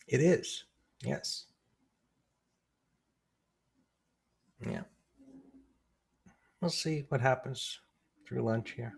It is. Yes. Yeah. We'll see what happens through lunch here.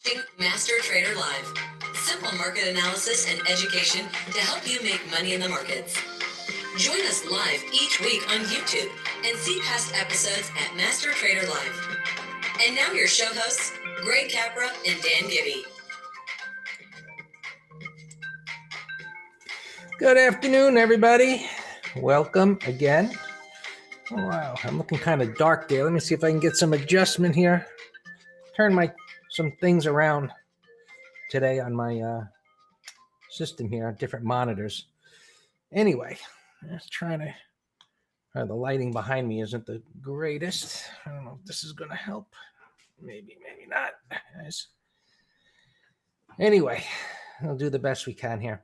You're watching Master Trader Live. Simple market analysis and education to help you make money in the markets. Join us live each week on YouTube and see past episodes at Master Trader Live. And now your show hosts, Greg Capra and Dan Gibby. Good afternoon, everybody. Welcome again. Oh, wow, I'm looking kind of dark there. Let me see if I can get some adjustment here. Turn some things around today on my system here, different monitors. Anyway, just trying to. The lighting behind me isn't the greatest. I don't know if this is going to help. Maybe not. Guys. Anyway, I'll do the best we can here.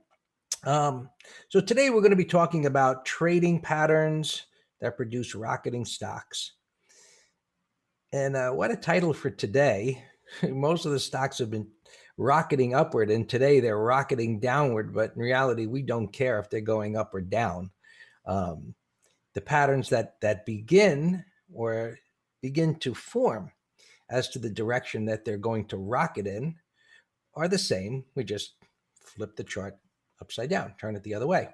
So today we're going to be talking about trading patterns that produce rocketing stocks. And what a title for today. Most of the stocks have been rocketing upward, and today they're rocketing downward. But in reality, we don't care if they're going up or down. The patterns that begin to form as to the direction that they're going to rocket in are the same. We just flip the chart upside down, turn it the other way.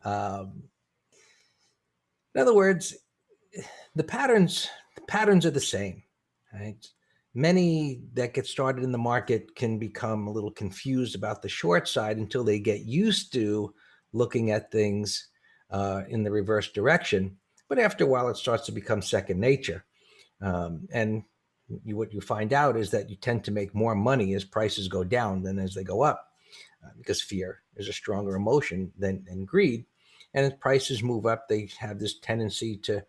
In other words, the patterns are the same, right? Many that get started in the market can become a little confused about the short side until they get used to looking at things in the reverse direction. But after a while, it starts to become second nature. And what you find out is that you tend to make more money as prices go down than as they go up, because fear is a stronger emotion than greed. And as prices move up, they have this tendency to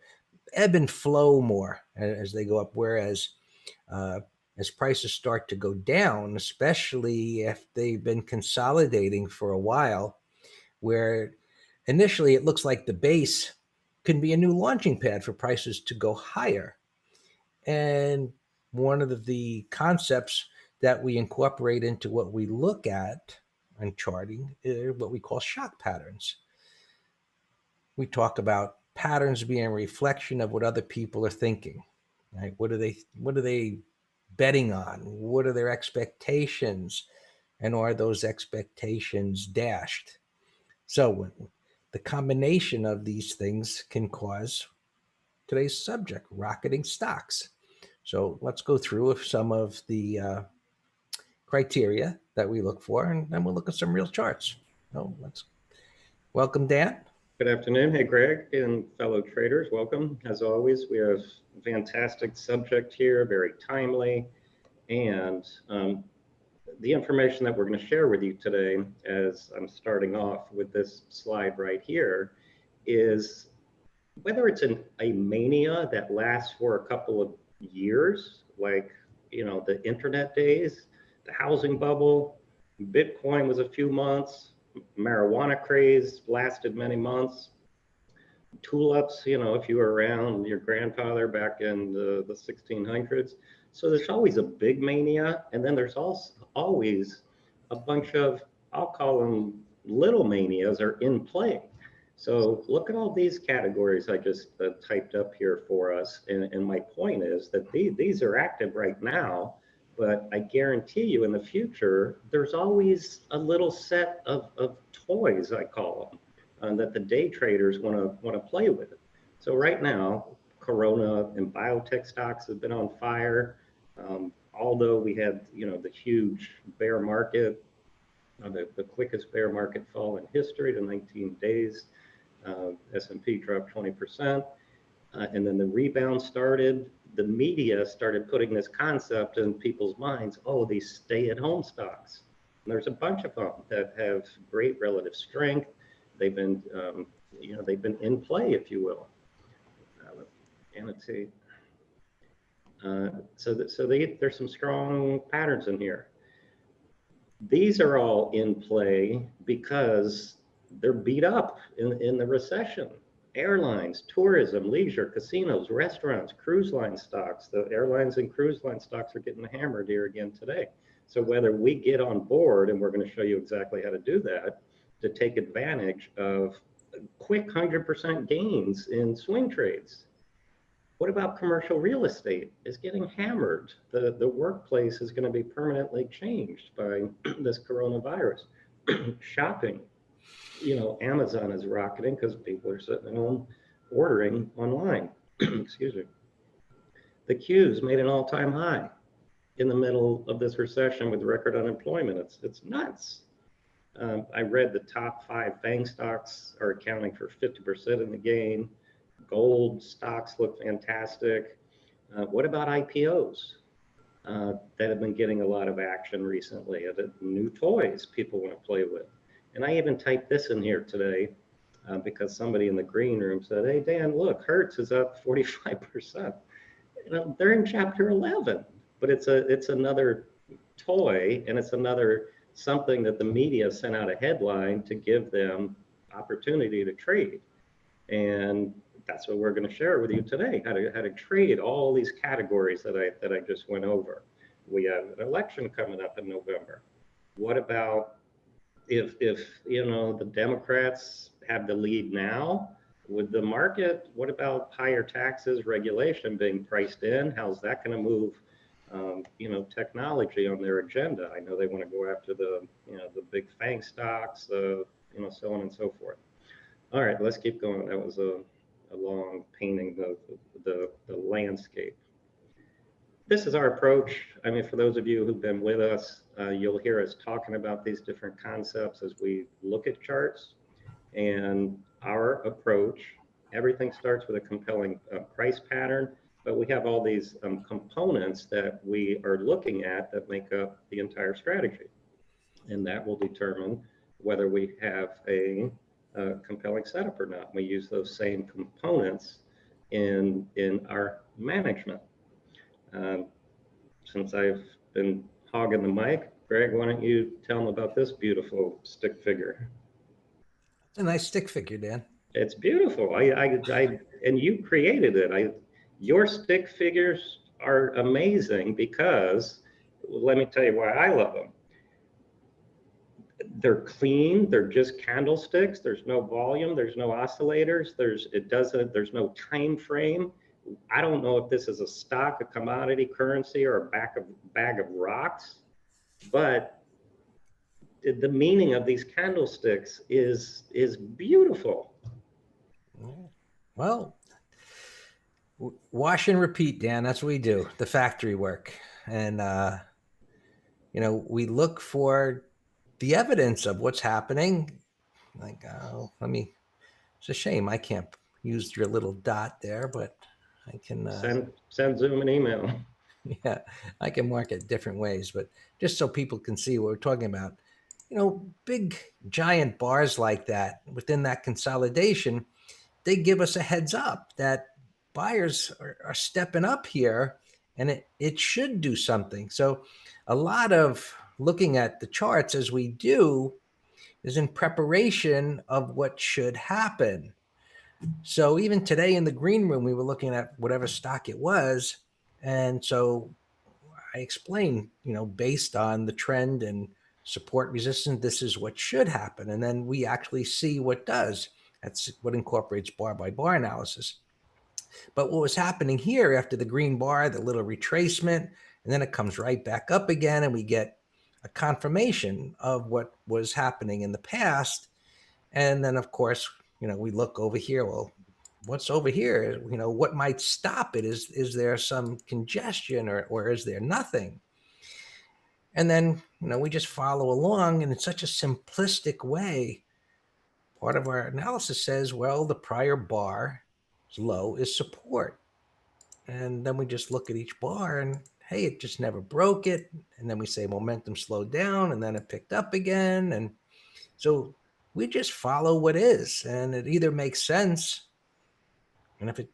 ebb and flow more as they go up. Whereas as prices start to go down, especially if they've been consolidating for a while, where initially it looks like the base can be a new launching pad for prices to go higher. And one of the concepts that we incorporate into what we look at in charting is what we call shock patterns. We talk about patterns being a reflection of what other people are thinking. Right? What are they betting on? What are their expectations? And are those expectations dashed? So the combination of these things can cause today's subject, rocketing stocks. So let's go through some of the criteria that we look for, and then we'll look at some real charts. So let's welcome Dan. Good afternoon. Hey, Greg and fellow traders. Welcome. As always, we have a fantastic subject here, very timely. And the information that we're going to share with you today, as I'm starting off with this slide right here, is whether it's a mania that lasts for a couple of years, like, the internet days, the housing bubble, Bitcoin was a few months, marijuana craze lasted many months, tulips, if you were around your grandfather back in the 1600s. So there's always a big mania, and then there's also always a bunch of, I'll call them little manias, are in play. So look at all these categories I just typed up here for us. And my point is that these are active right now, but I guarantee you in the future, there's always a little set of toys, I call them, that the day traders want to play with. So right now, Corona and biotech stocks have been on fire. although we had, the huge bear market, the quickest bear market fall in history, the 19 days, S&P dropped 20%. And then the rebound started. The media started putting this concept in people's minds. Oh, these stay-at-home stocks. And there's a bunch of them that have great relative strength. They've been, they've been in play, if you will. Let's annotate. There's some strong patterns in here. These are all in play because they're beat up in the recession. Airlines, tourism, leisure, casinos, restaurants, cruise line stocks. The airlines and cruise line stocks are getting hammered here again today. So whether we get on board, and we're going to show you exactly how to do that, to take advantage of quick 100% gains in swing trades. What about commercial real estate? It's getting hammered. The workplace is going to be permanently changed by this coronavirus. Shopping, Amazon is rocketing because people are sitting at home ordering online. Excuse me. The Qs made an all-time high in the middle of this recession with record unemployment. It's nuts. I read the top 5 FANG stocks are accounting for 50% in the gain. Gold stocks look fantastic. What about IPOs that have been getting a lot of action recently? The new toys people want to play with. And I even typed this in here today because somebody in the green room said, hey, Dan, look, Hertz is up 45%. They're in chapter 11, but it's another toy, and it's another something that the media sent out a headline to give them opportunity to trade. And that's what we're going to share with you today, how to trade all these categories that I just went over. We have an election coming up in November. What about if the Democrats have the lead now with the market? What about higher taxes, regulation being priced in? How's that going to move technology on their agenda? I know they want to go after the big FANG stocks, so on and so forth. All right, let's keep going. That was a long painting of the landscape. This is our approach. I mean, for those of you who've been with us, you'll hear us talking about these different concepts as we look at charts. And our approach, everything starts with a compelling price pattern, but we have all these components that we are looking at that make up the entire strategy. And that will determine whether we have a compelling setup or not. We use those same components in our management. Since I've been hogging the mic, Greg, why don't you tell them about this beautiful stick figure? It's a nice stick figure, Dan. It's beautiful. And you created it. Your stick figures are amazing because, let me tell you why I love them. They're clean. They're just candlesticks. There's no volume. There's no oscillators. There's no time frame. I don't know if this is a stock, a commodity, currency, or a bag of rocks, but the meaning of these candlesticks is beautiful. Well, wash and repeat, Dan. That's what we do, the factory work. And, we look for the evidence of what's happening. Like, it's a shame I can't use your little dot there, but I can send Zoom an email. Yeah, I can mark it different ways, but just so people can see what we're talking about. Big giant bars like that within that consolidation, they give us a heads up that buyers are stepping up here, and it should do something. So a lot of looking at the charts as we do is in preparation of what should happen. So even today in the green room, we were looking at whatever stock it was. And so I explained, based on the trend and support resistance, this is what should happen. And then we actually see what does. That's what incorporates bar by bar analysis. But what was happening here after the green bar, the little retracement, and then it comes right back up again, and we get a confirmation of what was happening in the past. And then, of course, we look over here. Well, what's over here? What might stop it? Is there some congestion or is there nothing? And then, we just follow along, and in such a simplistic way, part of our analysis says, well, the prior bar low is support. And then we just look at each bar and, hey, it just never broke it. And then we say momentum slowed down and then it picked up again. And so we just follow what is, and it either makes sense. And if it,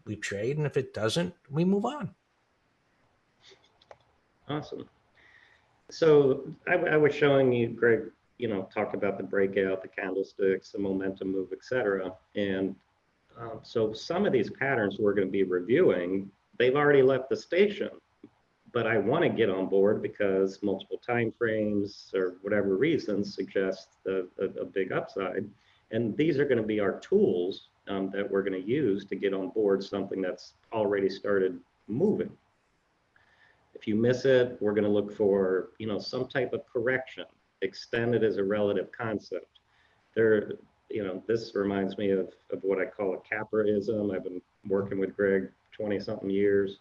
we trade, and if it doesn't, we move on. Awesome. So I was showing you, Greg, talked about the breakout, the candlesticks, the momentum move, etc. And so some of these patterns we're going to be reviewing, they've already left the station, but I want to get on board because multiple time frames or whatever reasons suggest a big upside. And these are going to be our tools that we're going to use to get on board something that's already started moving. If you miss it, we're going to look for, some type of correction. Extended is a relative concept. This reminds me of what I call a capperism. I've been working with Greg 20-something years,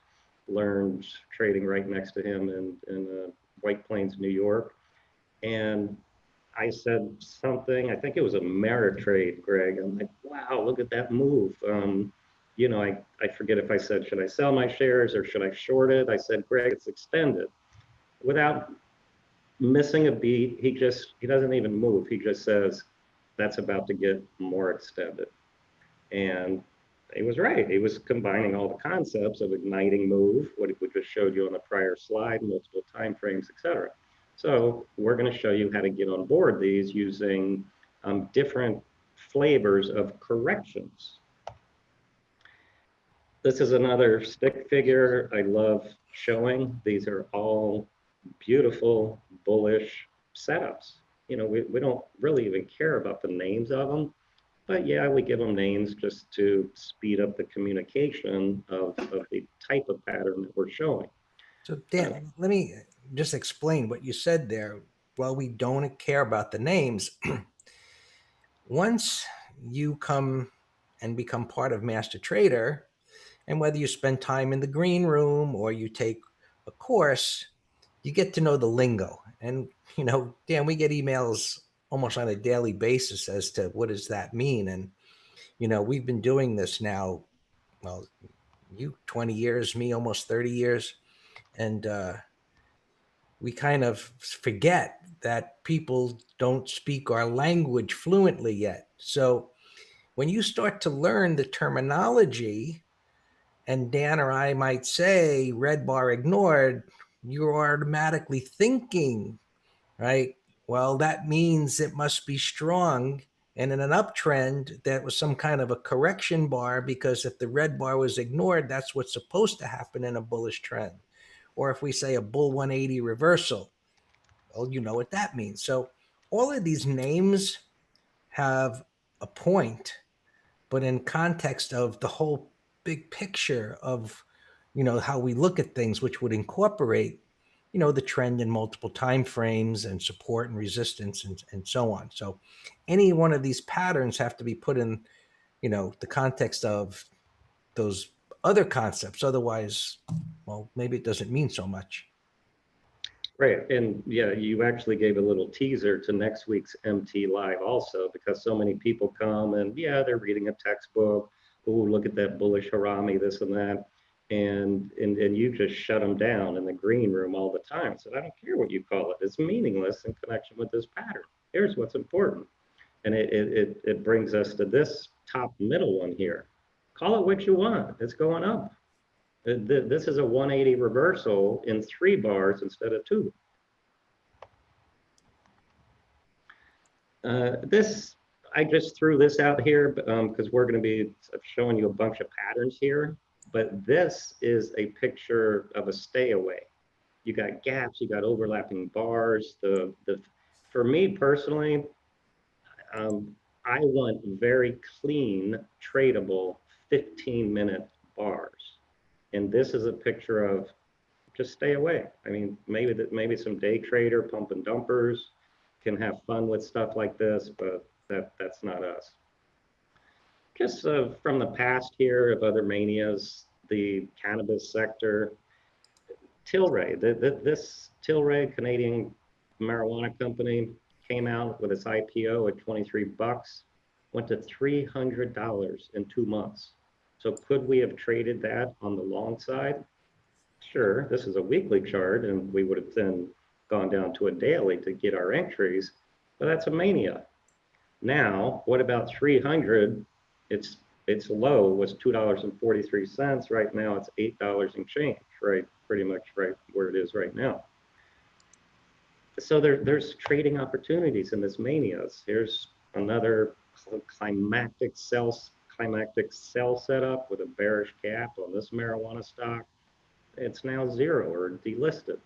learned trading right next to him in White Plains, New York. And I said something, I think it was a Ameritrade, Greg. I'm like, wow, look at that move. I forget if I said, should I sell my shares or should I short it? I said, Greg, it's extended. Without missing a beat, he doesn't even move. He just says, that's about to get more extended. And he was right. He was combining all the concepts of igniting move, what we just showed you on the prior slide, multiple time frames, etc. So we're going to show you how to get on board these using different flavors of corrections. This is another stick figure I love showing. These are all beautiful, bullish setups. We don't really even care about the names of them, but yeah, we give them names just to speed up the communication of the type of pattern that we're showing. So Dan, let me just explain what you said there. While we don't care about the names, once you come and become part of Master Trader, and whether you spend time in the green room or you take a course, you get to know the lingo. And, Dan, we get emails almost on a daily basis as to what does that mean. And, we've been doing this now, well, you 20 years, me almost 30 years. And we kind of forget that people don't speak our language fluently yet. So when you start to learn the terminology, and Dan or I might say red bar ignored, you're automatically thinking, right? Well, that means it must be strong. And in an uptrend, that was some kind of a correction bar, because if the red bar was ignored, that's what's supposed to happen in a bullish trend. Or if we say a bull 180 reversal, well, you know what that means. So all of these names have a point, but in context of the whole big picture of, how we look at things, which would incorporate, the trend in multiple time frames and support and resistance and so on. So any one of these patterns have to be put in, the context of those other concepts. Otherwise, well, maybe it doesn't mean so much. Right, and yeah, you actually gave a little teaser to next week's MT Live also, because so many people come and yeah, they're reading a textbook. Oh, look at that bullish harami, this and that. And you just shut them down in the green room all the time. So I don't care what you call it. It's meaningless in connection with this pattern. Here's what's important. And it brings us to this top middle one here. Call it what you want. It's going up. This is a 180 reversal in 3 bars instead of 2. I just threw this out here because we're going to be showing you a bunch of patterns here. But this is a picture of a stay away. You got gaps, you got overlapping bars. For me personally, I want very clean, tradable 15-minute bars. And this is a picture of just stay away. I mean, maybe some day trader pump and dumpers can have fun with stuff like this, but that's not us. Just from the past here of other manias, the cannabis sector, Tilray, this Tilray Canadian marijuana company came out with its IPO at 23 bucks, went to $300 in 2 months. So could we have traded that on the long side? Sure, this is a weekly chart, and we would have then gone down to a daily to get our entries, but that's a mania. Now, what about 300? Its low was $2.43. Right now, it's $8 and change, right? Pretty much right where it is right now. So there's trading opportunities in this manias. Here's another climactic sell setup with a bearish gap on this marijuana stock. It's now zero or delisted.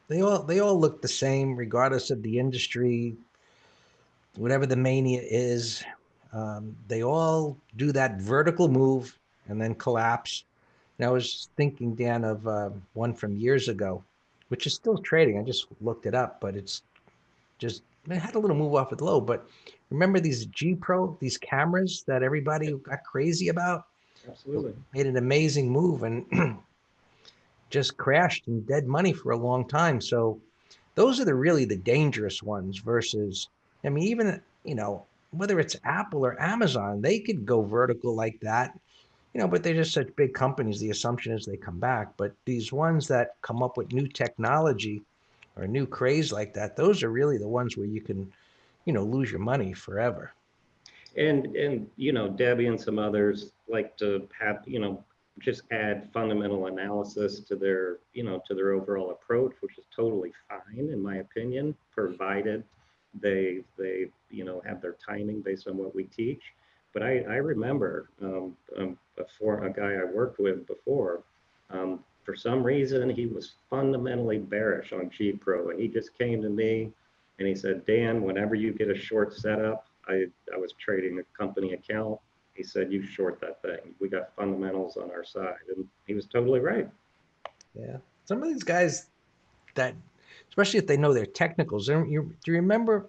They all look the same, regardless of the industry, whatever the mania is. They all do that vertical move and then collapse. And I was thinking, Dan, of one from years ago, which is still trading. I just looked it up, but it had a little move off at low. But remember these G Pro, these cameras that everybody got crazy about? Absolutely. Made an amazing move and just crashed in dead money for a long time. So those are really the dangerous ones versus, I mean, even, whether it's Apple or Amazon, they could go vertical like that, but they're just such big companies. The assumption is they come back. But these ones that come up with new technology or new craze like that, those are really the ones where you can, lose your money forever. And Debbie and some others like to have, just add fundamental analysis to their, to their overall approach, which is totally fine in my opinion, provided they have their timing based on what we teach. But I remember before a guy I worked with before, for some reason he was fundamentally bearish on G Pro, and he just came to me and he said, Dan, whenever you get a short setup, I was trading a company account. He said, you short that thing. We got fundamentals on our side. And he was totally right. Yeah. Some of these guys that, especially if they know their technicals, do you remember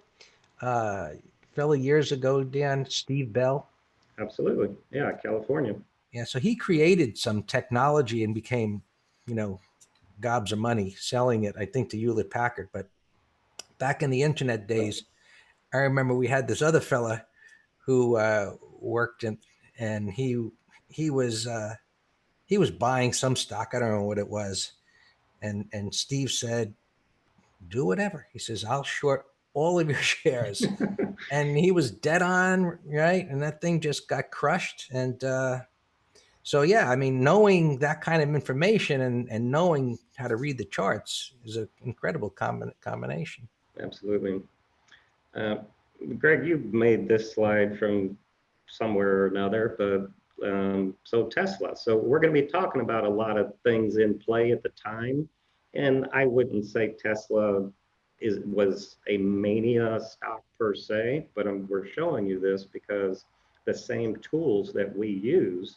fellow years ago, Dan, Steve Bell? Absolutely. Yeah, California. Yeah. So he created some technology and became, gobs of money selling it, I think, to Hewlett Packard. But back in the internet days, I remember we had this other fella who worked in, and he was he was buying some stock. I don't know what it was, and Steve said, "Do whatever." He says, "I'll short all of your shares," and he was dead on, right? And that thing just got crushed. And so, yeah, I mean, knowing that kind of information and knowing how to read the charts is an incredible combination. Absolutely. Uh, Greg, you made this slide from somewhere or another, but so Tesla. So we're going to be talking about a lot of things in play at the time. And I wouldn't say Tesla was a mania stock per se, but we're showing you this because the same tools that we use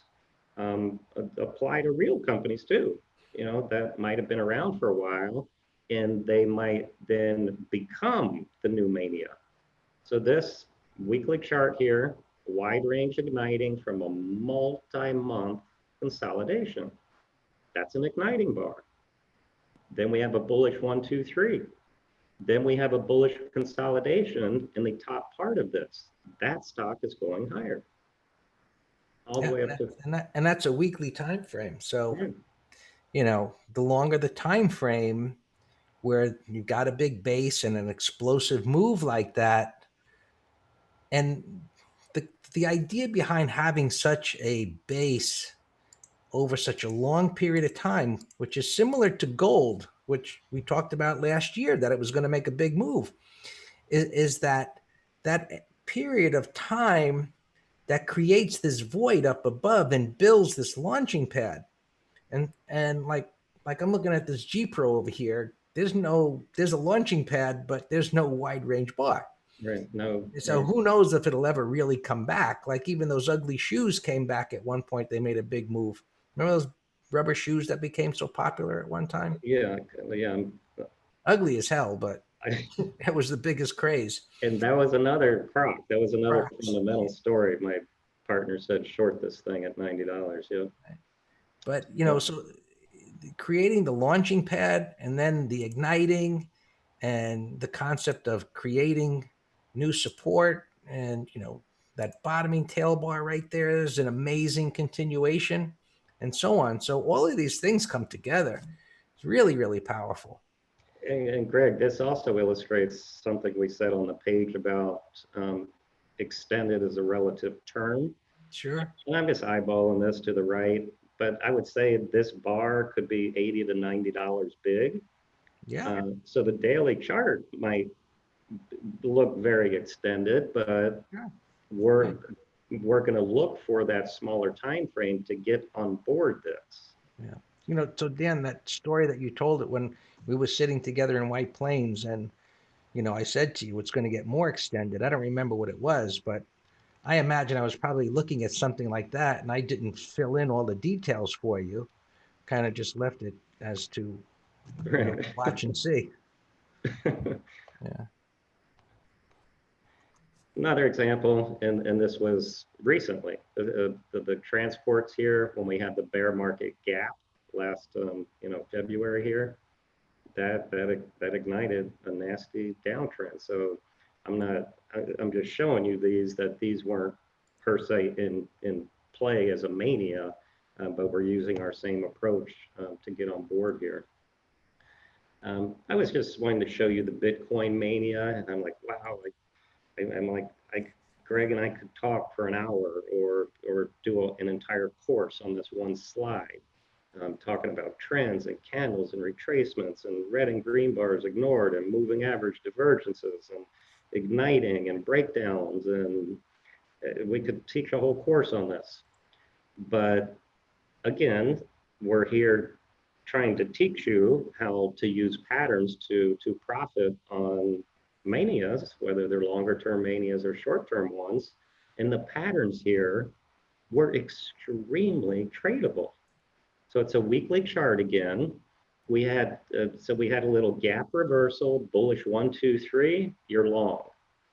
apply to real companies too, that might have been around for a while and they might then become the new mania. So this weekly chart here, wide range igniting from a multi-month consolidation. That's an igniting bar. Then we have a bullish 1, 2, 3. Then we have a bullish consolidation in the top part of this. That stock is going higher. All the way up to, and that's a weekly time frame. So, yeah. the longer the time frame where you've got a big base and an explosive move like that, and the idea behind having such a base over such a long period of time, which is similar to gold, which we talked about last year, that it was going to make a big move, is that period of time that creates this void up above and builds this launching pad. And like I'm looking at this G Pro over here. There's a launching pad, but there's no wide range bar. Right. No. So Right. who knows if it'll ever really come back? Like even those ugly shoes came back at one point. They made a big move. Remember those rubber shoes that became so popular at one time? Yeah. Yeah. Ugly as hell, but I, it was the biggest craze. and that was another crock. That was another Crocs. fundamental story. My partner said short this thing at $90. Yeah. But Yeah. so creating the launching pad and then the igniting and the concept of creating new support and, that bottoming tail bar right there is an amazing continuation and so on. So all of these things come together. It's really, really powerful. And Greg, this also illustrates something we said on the page about extended as a relative term. Sure. And I'm just eyeballing this to the right, but I would say this bar could be $80 to $90 big. Yeah. So the daily chart might look very extended, but Yeah. we're we're going to look for that smaller time frame to get on board this. Yeah. So Dan, that story that you told it when we were sitting together in White Plains and, I said to you, it's going to get more extended. I don't remember what it was, but I imagine I was probably looking at something like that and I didn't fill in all the details for you, kind of just left it as to, Right. watch and see. Yeah. Another example, and this was recently, the transports here when we had the bear market gap last, February here, that ignited a nasty downtrend. So I'm just showing you that these weren't per se in play as a mania, but we're using our same approach to get on board here. I was just wanting to show you the Bitcoin mania, and I'm like, wow, I'm like, Greg and I could talk for an hour or do an entire course on this one slide, talking about trends and candles and retracements and red and green bars ignored and moving average divergences and igniting and breakdowns. And we could teach a whole course on this. But again, we're here trying to teach you how to use patterns to profit on manias, whether they're longer term manias or short term ones. And the patterns here were extremely tradable. So it's a weekly chart again. We had a little gap reversal, bullish 1, 2, 3, you're long.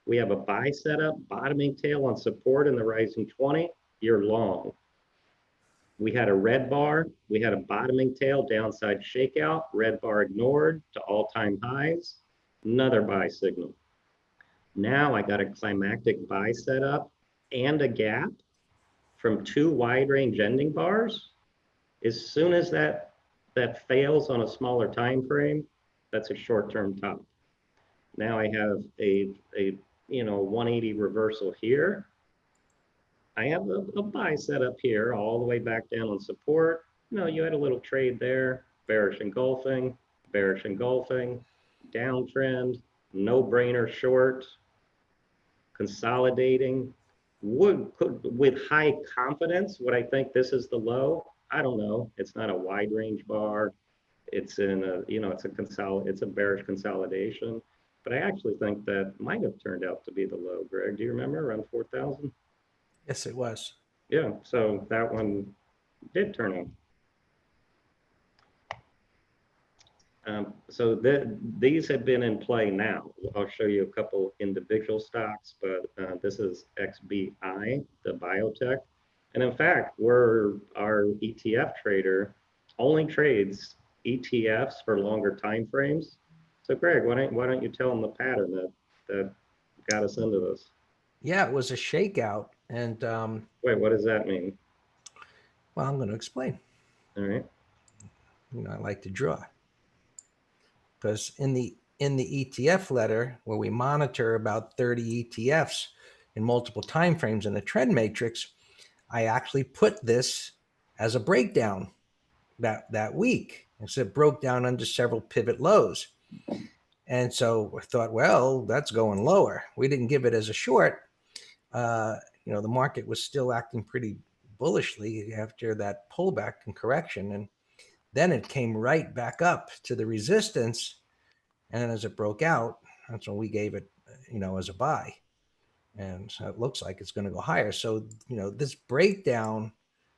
We have a buy setup, bottoming tail on support in the rising 20, you're long. We had a red bar, we had a bottoming tail, downside shakeout, red bar ignored to all-time highs, another buy signal. Now I got a climactic buy setup and a gap from 2 wide range ending bars. As soon as that fails on a smaller time frame, that's a short-term top. Now I have a 180 reversal here. I have a buy setup here all the way back down on support. You had a little trade there, bearish engulfing, downtrend, no-brainer short, consolidating. With high confidence, would I think this is the low? I don't know. It's not a wide range bar. It's in a, it's a bearish consolidation. But I actually think that might have turned out to be the low, Greg. Do you remember around 4,000? Yes, it was. Yeah, so that one did turn out. So these have been in play now. I'll show you a couple individual stocks, but this is XBI, the biotech. And in fact, our ETF trader only trades ETFs for longer time frames. So Greg, why don't you tell them the pattern that got us into this? Yeah, it was a shakeout. And Wait, what does that mean? well, I'm going to explain. All right. I like to draw because in the ETF letter where we monitor about 30 ETFs in multiple time frames in the trend matrix, I actually put this as a breakdown that week. And so it broke down under several pivot lows. And so I thought, well, that's going lower. We didn't give it as a short. The market was still acting pretty bullishly after that pullback and correction. And then it came right back up to the resistance. And as it broke out, that's when we gave it, as a buy. And so it looks like it's going to go higher. So, this breakdown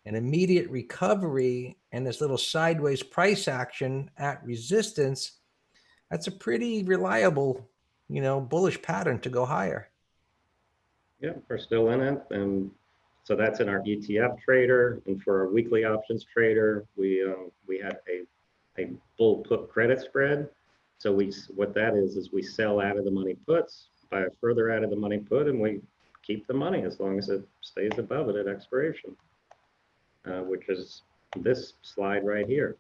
and immediate recovery and this little sideways price action at resistance, that's a pretty reliable, bullish pattern to go higher. Yeah, we're still in it. And so that's in our ETF trader. And for our weekly options trader, we had a bull put credit spread. So what that is we sell out of the money puts, buy a further out of the money put, and we keep the money as long as it stays above it at expiration, which is this slide right here.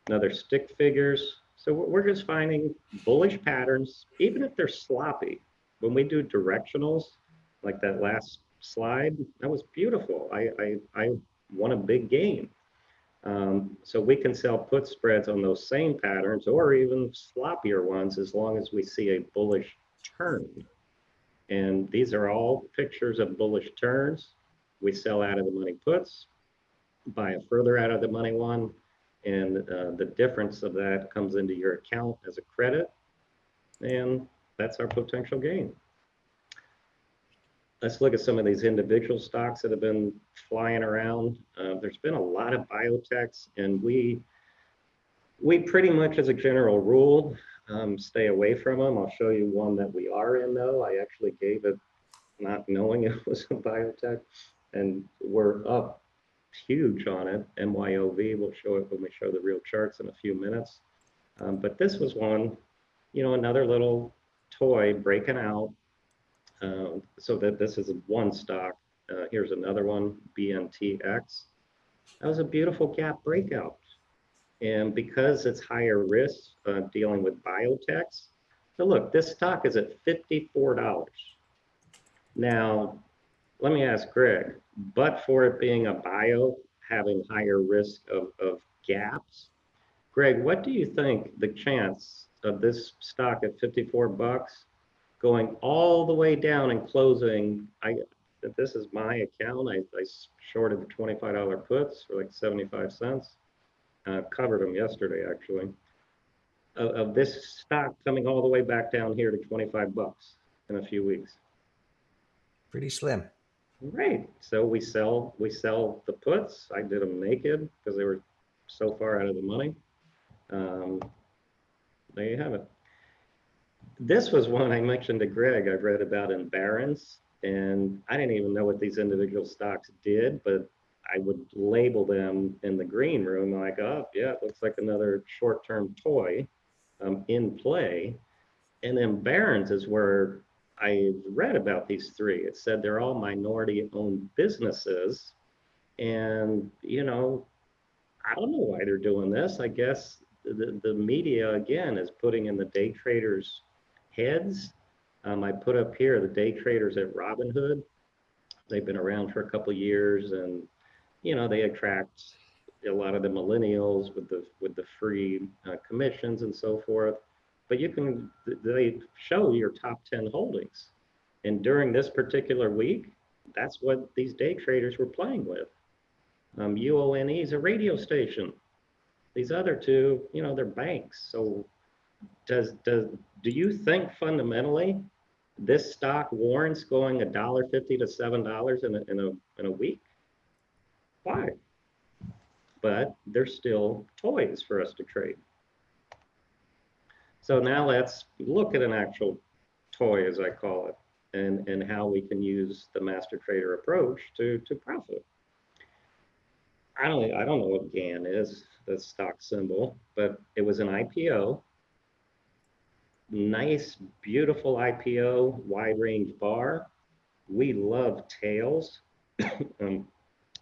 Another stick figures. So we're just finding bullish patterns, even if they're sloppy. When we do directionals, like that last slide, that was beautiful. I won a big gain. So we can sell put spreads on those same patterns or even sloppier ones as long as we see a bullish turn. And these are all pictures of bullish turns. We sell out of the money puts, buy a further out of the money one, and the difference of that comes into your account as a credit, and that's our potential gain. Let's look at some of these individual stocks that have been flying around. There's been a lot of biotechs, and we pretty much, as a general rule, stay away from them. I'll show you one that we are in, though. I actually gave it not knowing it was a biotech, and we're up huge on it. MYOV, we'll show it when we show the real charts in a few minutes. But this was one, another little toy breaking out. So that this is one stock. Here's another one, BNTX. That was a beautiful gap breakout. And because it's higher risk dealing with biotechs, so look, this stock is at $54. Now, let me ask Greg, but for it being a bio, having higher risk of gaps, Greg, what do you think the chance of this stock at 54 bucks going all the way down and closing? This is my account. I shorted the $25 puts for like 75 cents. Covered them yesterday, actually. Of this stock coming all the way back down here to 25 bucks in a few weeks. Pretty slim. Right. So we sell the puts. I did them naked because they were so far out of the money. There you have it. This was one I mentioned to Greg. I read about in Barron's, and I didn't even know what these individual stocks did, but I would label them in the green room like, oh, yeah, it looks like another short-term toy in play. And then Barron's is where I read about these three. It said they're all minority-owned businesses. And, I don't know why they're doing this. I guess the media, again, is putting in the day traders' heads. I put up here the day traders at Robinhood. They've been around for a couple of years, and they attract a lot of the millennials with the free commissions and so forth. But they show your top 10 holdings. And during this particular week, that's what these day traders were playing with. UONE is a radio station. These other two, they're banks. So do you think fundamentally this stock warrants going $1.50 to $7 in a week? Why? But they're still toys for us to trade. So now let's look at an actual toy, as I call it, and how we can use the master trader approach to profit. I don't know what GAN is, the stock symbol, but it was an IPO. Nice, beautiful IPO, wide range bar. We love tails.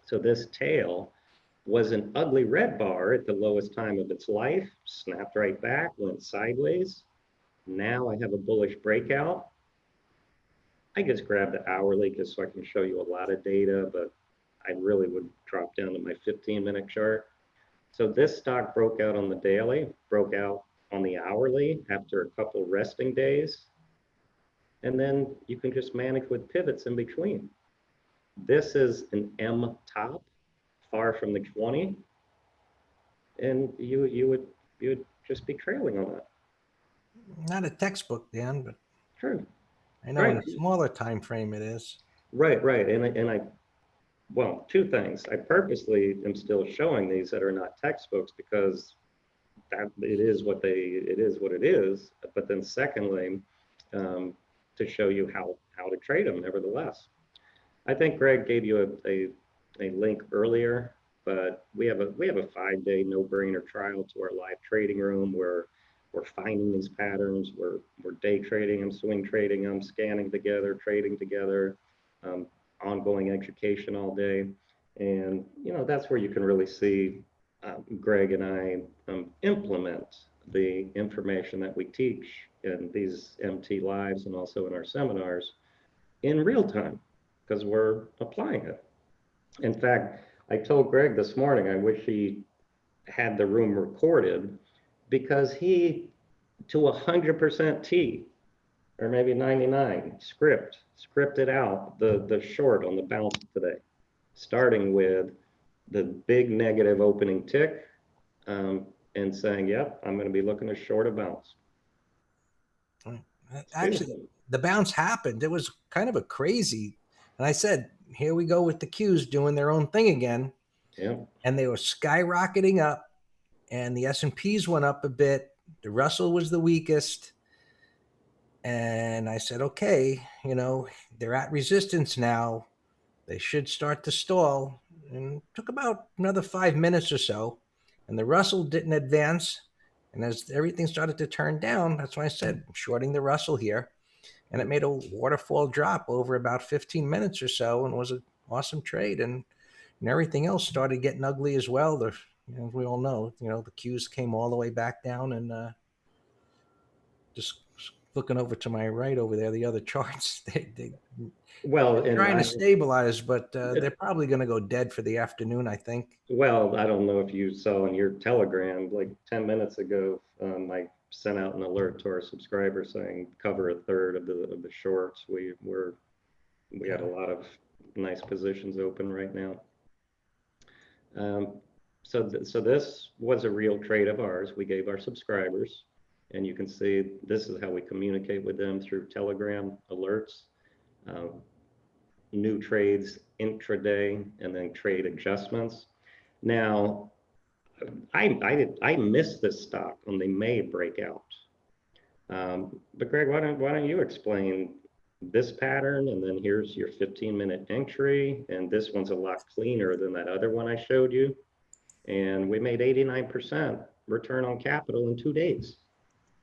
So this tail was an ugly red bar at the lowest time of its life, snapped right back, went sideways. Now I have a bullish breakout. I just grabbed the hourly just so I can show you a lot of data, but I really would drop down to my 15-minute chart. So this stock broke out on the daily, broke out on the hourly after a couple resting days. And then you can just manage with pivots in between. This is an M top, far from the 20. And you would just be trailing on that. Not a textbook, Dan, but True. I know in a smaller time frame it is. Right. Well, two things. I purposely am still showing these that are not textbooks because it is what it is. But then secondly, to show you how to trade them nevertheless. I think Greg gave you a link earlier but we have a 5-day no-brainer trial to our live trading room where we're finding these patterns, we're day trading them, swing trading them, scanning together, trading together, um, ongoing education all day. And, that's where you can really see Greg and I implement the information that we teach in these MT lives and also in our seminars in real time because we're applying it. In fact, I told Greg this morning, I wish he had the room recorded because he, to 100% T, or maybe 99, scripted out the short on the bounce today, starting with the big negative opening tick and saying, yep, I'm going to be looking to short a bounce. Actually, the bounce happened. It was kind of a crazy, and I said, here we go with the Qs doing their own thing again. Yeah. And they were skyrocketing up, and the S&Ps went up a bit. The Russell was the weakest. And I said, okay, they're at resistance now. They should start to stall. And it took about another 5 minutes or so. And the Russell didn't advance. And as everything started to turn down, that's why I said, I'm shorting the Russell here. And it made a waterfall drop over about 15 minutes or so and was an awesome trade. And everything else started getting ugly as well. We all know, the Qs came all the way back down, and just looking over to my right over there, the other charts, they're trying to stabilize, but they're probably going to go dead for the afternoon, I think. Well, I don't know if you saw in your Telegram, like 10 minutes ago, I sent out an alert to our subscribers saying cover a third of the shorts. We had a lot of nice positions open right now. So this was a real trade of ours. We gave our subscribers, and you can see this is how we communicate with them through Telegram alerts, new trades intraday, and then trade adjustments. Now, I missed this stock on the May breakout. But Greg, why don't you explain this pattern, and then here's your 15-minute entry, and this one's a lot cleaner than that other one I showed you. And we made 89% return on capital in 2 days.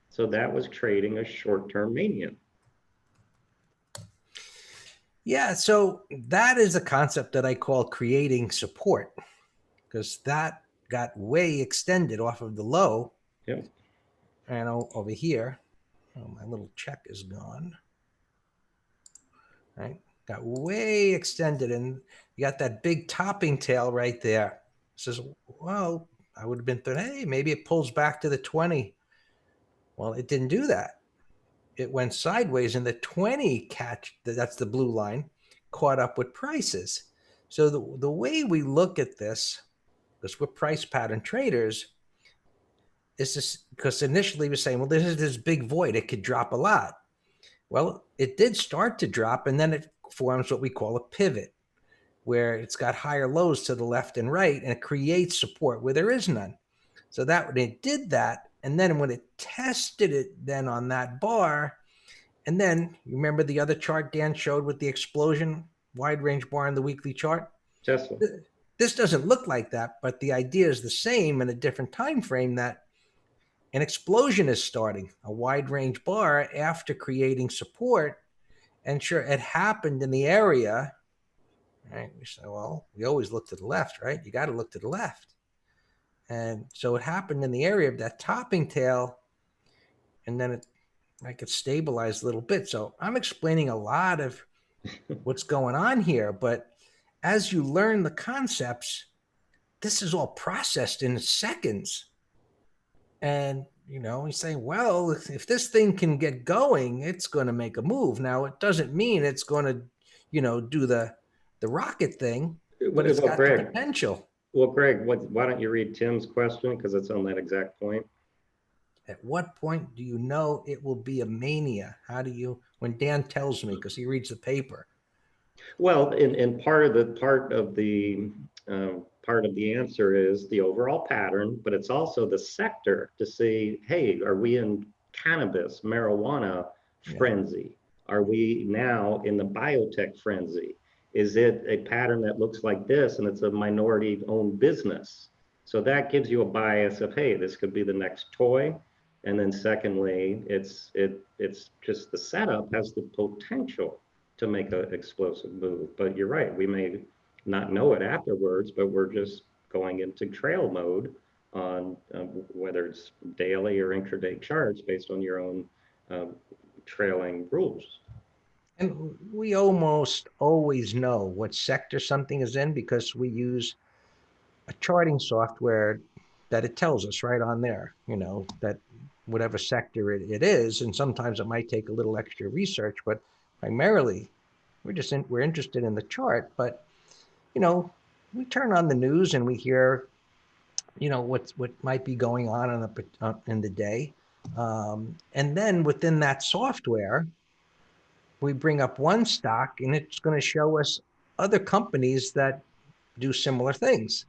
So that was trading a short-term mania. Yeah, so that is a concept that I call creating support, because that got way extended off of the low. Yep. And over here, my little check is gone. Right, got way extended, and you got that big topping tail right there. Says, well, I would have been thinking, hey, maybe it pulls back to the 20. Well, it didn't do that. It went sideways, and the 20 that's the blue line, caught up with prices. So the way we look at this, because we're price pattern traders, is this, because initially we're saying, well, this is this big void. It could drop a lot. Well, it did start to drop, and then it forms what we call a pivot, where it's got higher lows to the left and right, and it creates support where there is none. So that when it did that, and then when it tested it then on that bar, and then you remember the other chart Dan showed with the explosion wide range bar in the weekly chart? Tesla. This doesn't look like that, but the idea is the same in a different time frame, that an explosion is starting, a wide range bar after creating support. And sure, it happened in the area, right? We say, well, we always look to the left, right? You got to look to the left. And so it happened in the area of that topping tail, and then it stabilized a little bit. So I'm explaining a lot of what's going on here, but as you learn the concepts, this is all processed in seconds. And, he's saying, well, if this thing can get going, it's going to make a move. Now, it doesn't mean it's going to, do the rocket thing, but it's got the potential. Well, Greg, why don't you read Tim's question? Because it's on that exact point. At what point do you know it will be a mania? How do you, when Dan tells me, because he reads the paper? Well, in part of the answer is the overall pattern, but it's also the sector to see, hey, are we in cannabis, marijuana frenzy? Are we now in the biotech frenzy? Is it a pattern that looks like this and it's a minority owned business? So that gives you a bias of, hey, this could be the next toy. And then secondly, it's just the setup has the potential to make an explosive move. But you're right, we may not know it afterwards, but we're just going into trail mode on whether it's daily or intraday charts based on your own trailing rules. And we almost always know what sector something is in because we use a charting software that it tells us right on there, that whatever sector it is. And sometimes it might take a little extra research, but primarily we're interested in the chart. But, we turn on the news and we hear, what might be going on in the day. And then within that software, we bring up one stock and it's going to show us other companies that do similar things.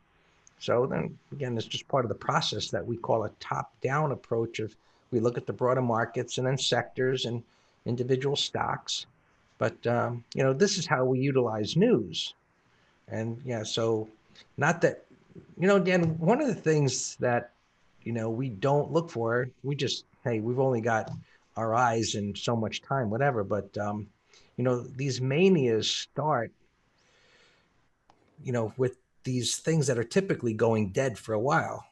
So then again, it's just part of the process that we call a top-down approach of we look at the broader markets and then sectors and individual stocks. But, this is how we utilize news. And yeah, so not that, Dan, one of the things that, we don't look for, hey, we've only got our eyes and so much time, whatever. But, these manias start, with these things that are typically going dead for a while.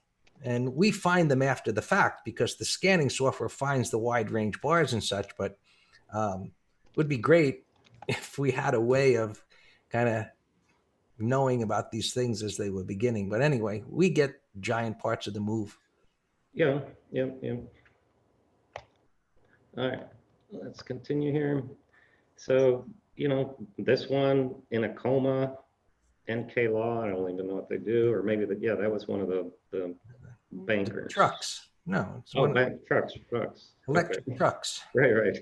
And we find them after the fact because the scanning software finds the wide range bars and such. But it would be great if we had a way of kind of knowing about these things as they were beginning. But anyway, we get giant parts of the move. Yeah. All right, let's continue here. So, this one in a coma, NK Law, I don't even know what they do, or maybe that was one of the bankers. Trucks. No, it's trucks. Electric trucks. Right.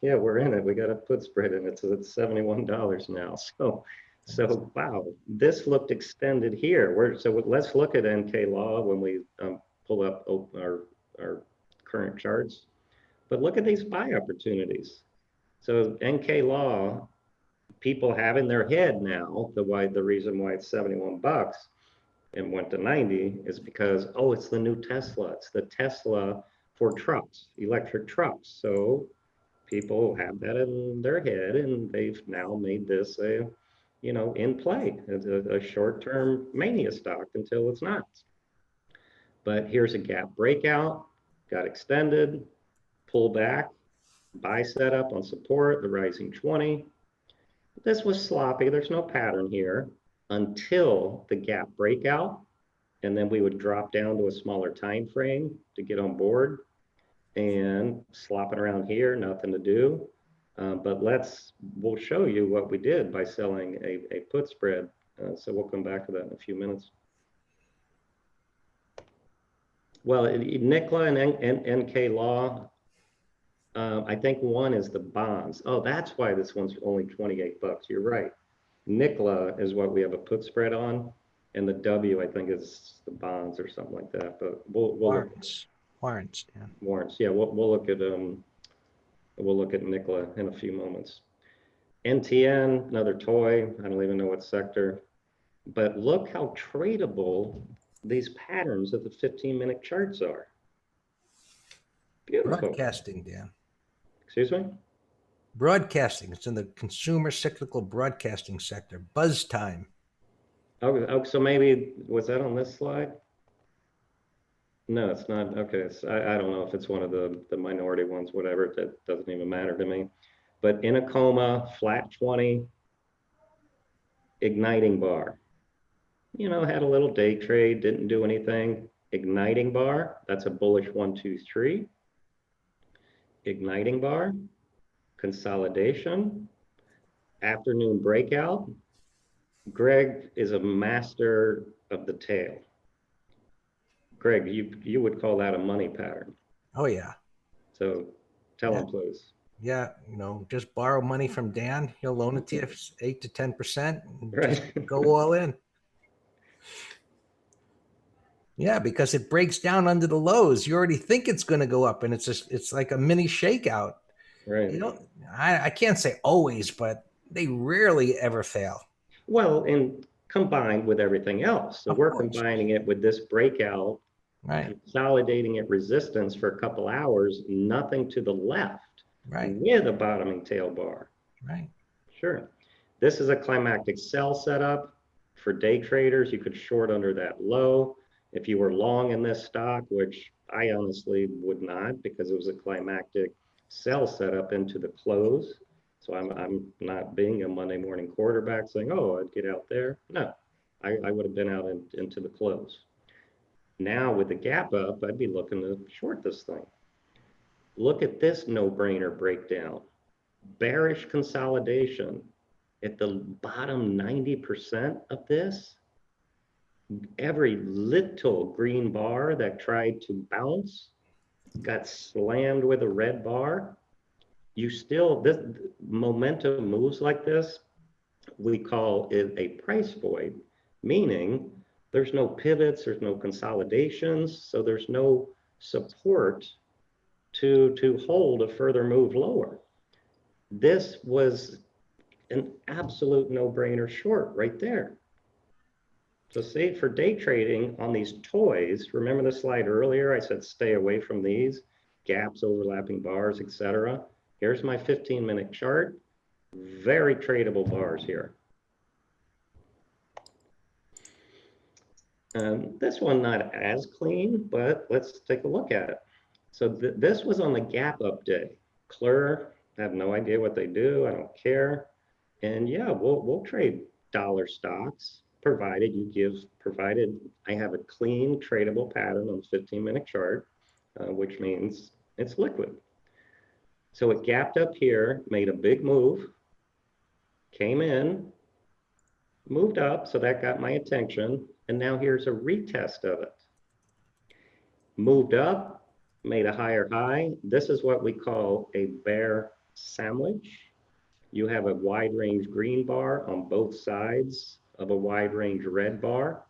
Yeah, we're in it. We got a put spread in it, so it's $71 now. So wow, this looked extended here. So let's look at NK Law when we pull up our current charts. But look at these buy opportunities. So NK Law, people have in their head now the reason why it's $71 and went to 90 is because it's the new Tesla. It's the Tesla for trucks, electric trucks. So people have that in their head, and they've now made this in play as a short-term mania stock until it's not. But here's a gap breakout, got extended, pull back, buy setup on support, the rising 20. This was sloppy. There's no pattern here until the gap breakout, and then we would drop down to a smaller time frame to get on board. And slopping around here, nothing to do. But we'll show you what we did by selling a put spread. So we'll come back to that in a few minutes. Well, NICLA and NK Law, I think one is the bonds. Oh, that's why this one's only $28. You're right. NICLA is what we have a put spread on, and the W I think is the bonds or something like that. But we'll warrants. Yeah. Warrants. Yeah, we'll look at NICLA in a few moments. NTN, another toy. I don't even know what sector, but look how tradable these patterns of the 15-minute charts are. Beautiful. Broadcasting, Dan. Excuse me? Broadcasting. It's in the consumer cyclical broadcasting sector. Buzz time. Oh, so maybe, was that on this slide? No, it's not. Okay, so I don't know if it's one of the minority ones, whatever. That doesn't even matter to me. But in a coma, flat 20, igniting bar. Had a little day trade, didn't do anything. Igniting bar, that's a bullish 1, 2, 3. Igniting bar, consolidation, afternoon breakout. Greg is a master of the tail. Greg, you would call that a money pattern. Oh yeah. So tell him, please. Yeah, just borrow money from Dan. He'll loan it to you 8 to 10%. Right. Go all in. Yeah, because it breaks down under the lows. You already think it's going to go up, and it's like a mini shakeout. Right. I can't say always, but they rarely ever fail. Well, and combined with everything else. So Of we're course. combining it with this breakout, Right. consolidating at resistance for a couple hours, nothing to the left, Right. with a bottoming tail bar. Right. Sure. This is a climactic sell setup. For day traders, you could short under that low. If you were long in this stock, which I honestly would not because it was a climactic sell setup into the close. So I'm not being a Monday morning quarterback saying, oh, I'd get out there. No, I would have been out into the close. Now with the gap up, I'd be looking to short this thing. Look at this no-brainer breakdown. Bearish consolidation at the bottom 90% of this. Every little green bar that tried to bounce got slammed with a red bar. You still, this momentum moves like this, we call it a price void, meaning there's no pivots, there's no consolidations, so there's no support to hold a further move lower. This was an absolute no-brainer short right there. So see, for day trading on these toys, remember the slide earlier? I said stay away from these gaps, overlapping bars, etc. Here's my 15-minute chart. Very tradable bars here. This one not as clean, but let's take a look at it. So this was on the gap up day. Clear, I have no idea what they do. I don't care. And yeah, we'll trade dollar stocks provided I have a clean tradable pattern on the 15-minute chart, which means it's liquid. So it gapped up here, made a big move, came in, moved up, so that got my attention, and now here's a retest of it. Moved up, made a higher high. This is what we call a bear sandwich. You have a wide range green bar on both sides of a wide range red bar.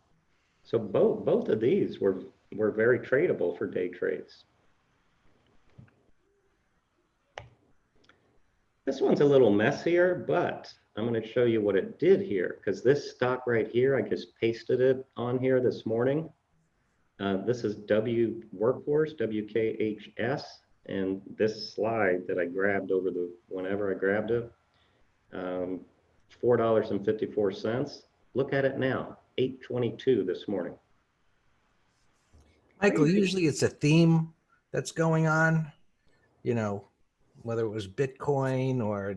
So both of these were very tradable for day trades. This one's a little messier, but I'm going to show you what it did here, because this stock right here, I just pasted it on here this morning. This is W Workhorse, WKHS, and this slide that I grabbed whenever I grabbed it, $4.54. Look at it now, 8:22 this morning. Michael, Crazy. usually it's a theme that's going on, you know, whether it was Bitcoin or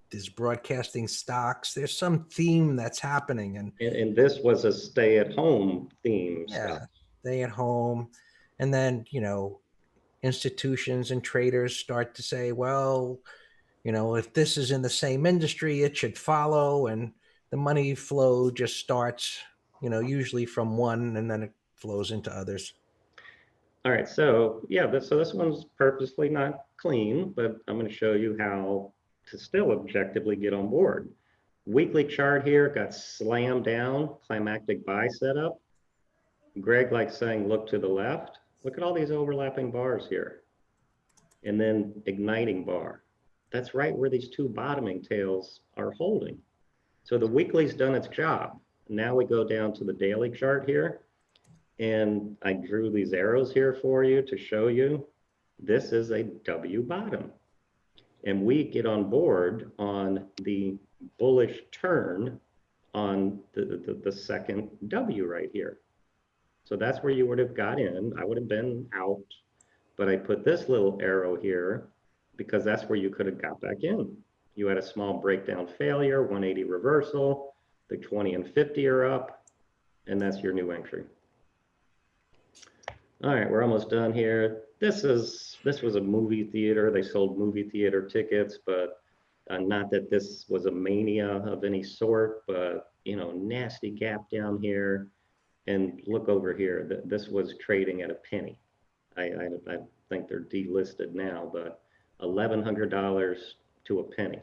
these broadcasting stocks, there's some theme that's happening. And this was a stay-at-home theme. Yeah, Stock. stay at home. And then, institutions and traders start to say, well, if this is in the same industry, it should follow. And the money flow just starts, usually from one and then it flows into others. All right, so yeah, this one's purposely not clean, but I'm going to show you how to still objectively get on board. Weekly chart here got slammed down, climactic buy setup. Greg likes saying, look to the left. Look at all these overlapping bars here. And then igniting bar. That's right where these two bottoming tails are holding. So the weekly's done its job. Now we go down to the daily chart here. And I drew these arrows here for you to show you this is a W bottom. And we get on board on the bullish turn on the second W right here. So that's where you would have got in. I would have been out, but I put this little arrow here because that's where you could have got back in. You had a small breakdown failure, 180 reversal, the 20 and 50 are up, and that's your new entry. All right, we're almost done here. This was a movie theater. They sold movie theater tickets, but not that this was a mania of any sort, but nasty gap down here. And look over here, this was trading at a penny. I think they're delisted now, but $1,100 to a penny.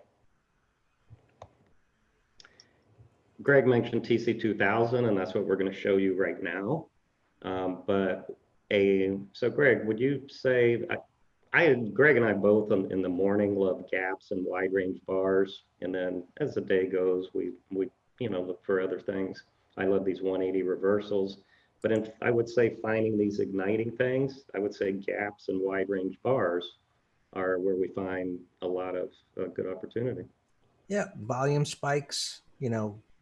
Greg mentioned TC2000, and that's what we're going to show you right now. So Greg, would you say, Greg and I both in the morning love gaps and wide range bars, and then as the day goes, we look for other things. I love these 180 reversals, but I would say finding these igniting things, I would say gaps and wide range bars are where we find a lot of good opportunity. Yeah, volume spikes,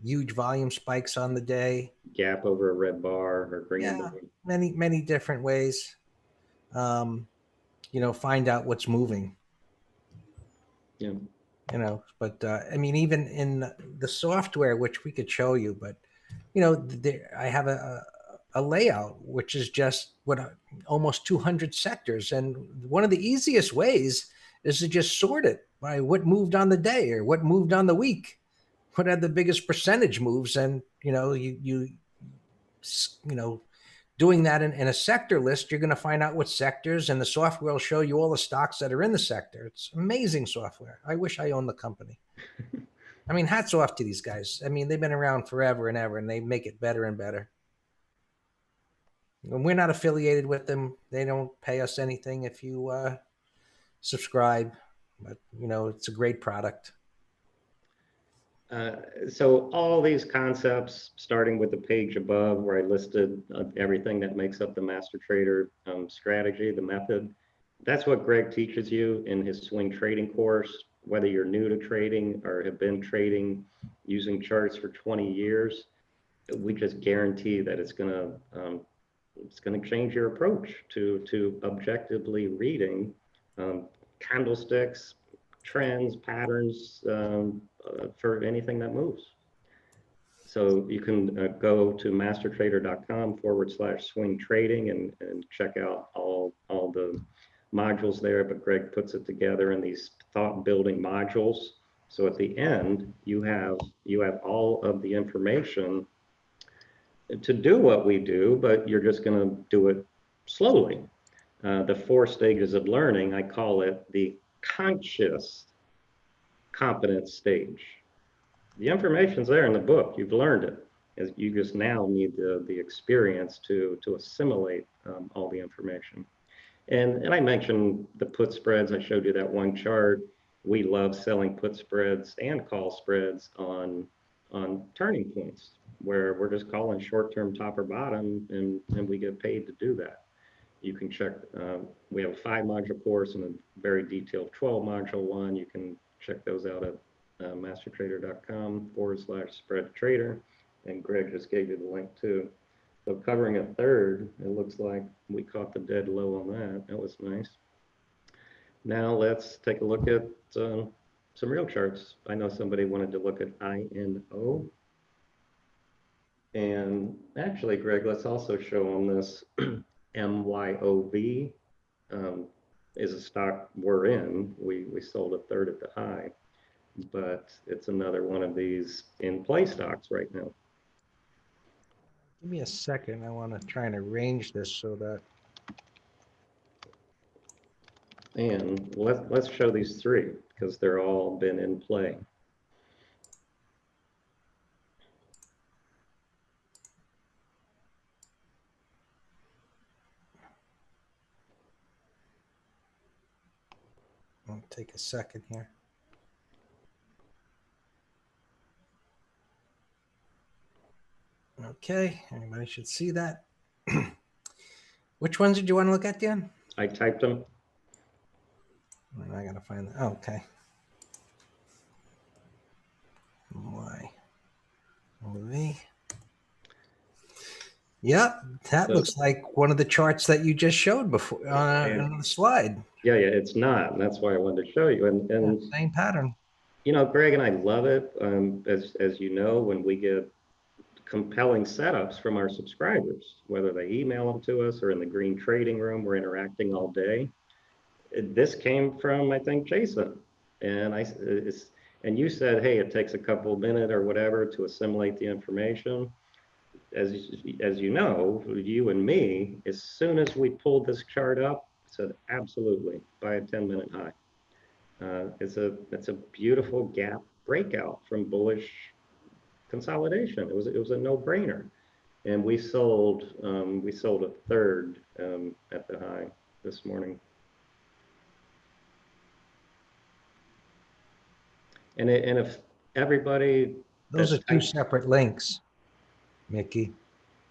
huge volume spikes on the day. Gap over a red bar or green Yeah, bar. many different ways. Um, find out what's moving. Yeah. But I mean, even in the software, which we could show you, but I have a layout which is just almost 200 sectors, and one of the easiest ways is to just sort it by what moved on the day or what moved on the week, what had the biggest percentage moves, and you know doing that in a sector list, you're going to find out what sectors, and the software will show you all the stocks that are in the sector. It's amazing software. I wish I owned the company. I mean, hats off to these guys. I mean, they've been around forever and ever, and they make it better and better. And we're not affiliated with them. They don't pay us anything if you subscribe, but it's a great product. So all these concepts, starting with the page above where I listed everything that makes up the master trader strategy, the method, that's what Greg teaches you in his swing trading course. Whether you're new to trading or have been trading using charts for 20 years, we just guarantee that it's gonna change your approach to objectively reading candlesticks, trends, patterns for anything that moves. So you can go to mastertrader.com/swing trading and check out all the modules there, but Greg puts it together in these thought building modules. So at the end, you have all of the information to do what we do, but you're just going to do it slowly. The 4 stages of learning, I call it the conscious competence stage. The information's there in the book. You've learned it. As you just now need the experience to assimilate all the information. And I mentioned the put spreads. I showed you that one chart. We love selling put spreads and call spreads on turning points where we're just calling short-term top or bottom, and we get paid to do that. You can check, we have a 5-module course and a very detailed 12-module one. You can check those out at mastertrader.com/spread trader. And Greg just gave you the link too. So covering a third, it looks like we caught the dead low on that. That was nice. Now let's take a look at some real charts. I know somebody wanted to look at INO. And actually, Greg, let's also show them this. MYOV is a stock we're in. We sold a third at the high, but it's another one of these in play stocks right now. Give me a second. I want to try and arrange this so that. And let's show these 3 because they're all been in play. I'll take a second here. Okay, everybody should see that. Which ones did you want to look at, Dan? I typed them. I gotta find them. Oh, okay. Y O V. Yep, that looks like one of the charts that you just showed before on the slide. Yeah, it's not, and that's why I wanted to show you. And yeah, same pattern. Greg and I love it. As you know, when we get compelling setups from our subscribers, whether they email them to us or in the green trading room, we're interacting all day. This came from, I think, Jason, and you said, hey, it takes a couple of minutes or whatever to assimilate the information. As you know, you and me, as soon as we pulled this chart up, said absolutely buy a 10-minute high. It's a beautiful gap breakout from bullish consolidation. It was a no-brainer, and we sold a third at the high this morning. And if everybody Those are that's two type, separate links, Mickey.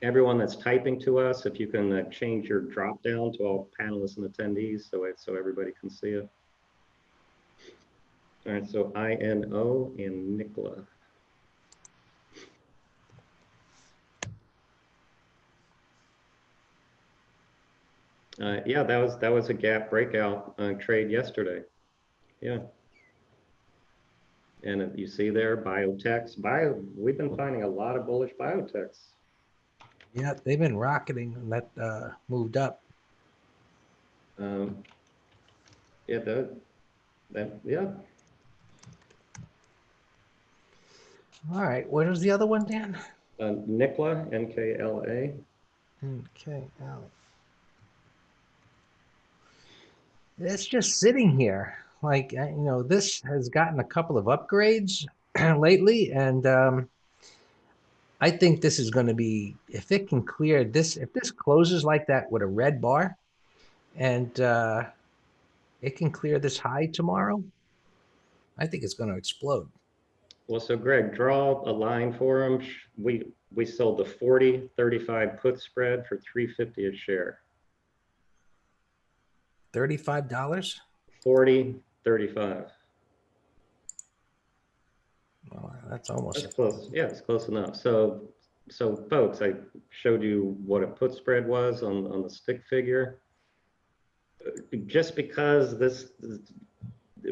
everyone that's typing to us, if you can change your drop down to all panelists and attendees so everybody can see it. All right, so INO and Nicola. Yeah, that was a gap breakout trade yesterday. Yeah. And you see there, biotechs. We've been finding a lot of bullish biotechs. Yeah, they've been rocketing, and that moved up. Yeah, yeah. All right, what was the other one, Dan? Nikla, NKLA. Okay, now it's just sitting here. Like, this has gotten a couple of upgrades lately, and I think this is going to be, if it can clear this, if this closes like that with a red bar, and it can clear this high tomorrow, I think it's going to explode. Well, so Greg, draw a line for them. We sold the 40-35 put spread for $3.50 a share. $35? 40-35. Oh, that's almost. That's close. Yeah, it's close enough. So folks, I showed you what a put spread was on the stick figure. Just because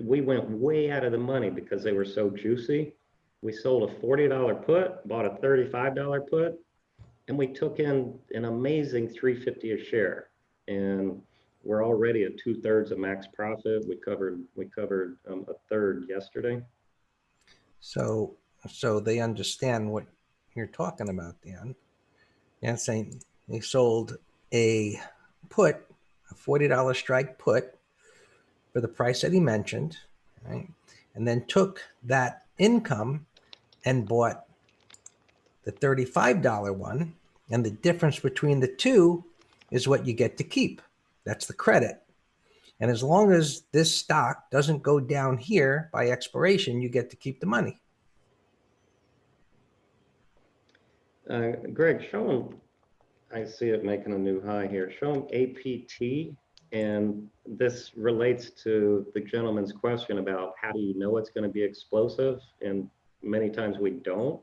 we went way out of the money because they were so juicy. We sold a $40 put, bought a $35 put, and we took in an amazing $3.50 a share. And we're already at 2/3 of max profit. We covered a third yesterday. So they understand what you're talking about, Dan. Yeah, saying they sold a put, a $40 strike put for the price that he mentioned, right? And then took that income and bought the $35 one. And the difference between the two is what you get to keep. That's the credit. And as long as this stock doesn't go down here by expiration, you get to keep the money. Greg, show them, I see it making a new high here. Show them APT. And this relates to the gentleman's question about how do you know it's going to be explosive? And many times we don't.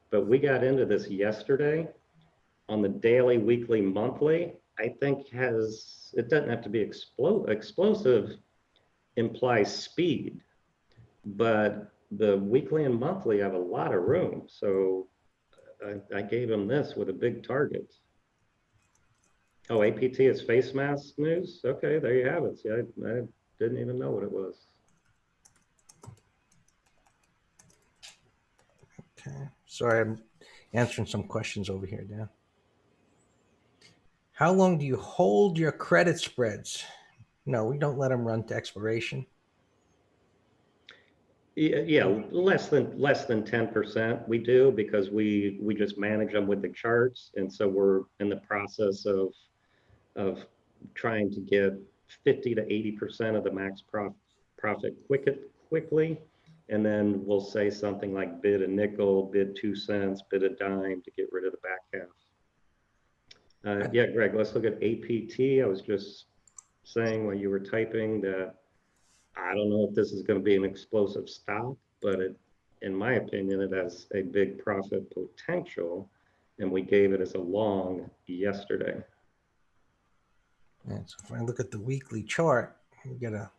But we got into this yesterday on the daily, weekly, monthly. I think it doesn't have to be explosive, implies speed. But the weekly and monthly have a lot of room. So I gave him this with a big target. Oh, APT is face mask news? Okay, there you have it. See, I didn't even know what it was. Okay. Sorry, I'm answering some questions over here, Dan. How long do you hold your credit spreads? No, we don't let them run to expiration. Yeah, less than 10% we do because we just manage them with the charts. And so we're in the process of trying to get 50 to 80% of the max profit quickly. And then we'll say something like bid a nickel, bid 2 cents, bid a dime to get rid of the back half. Yeah, Greg, let's look at APT. I was just saying while you were typing that I don't know if this is going to be an explosive stock, but in my opinion, it has a big profit potential. And we gave it as a long yesterday. And so if I look at the weekly chart, you get I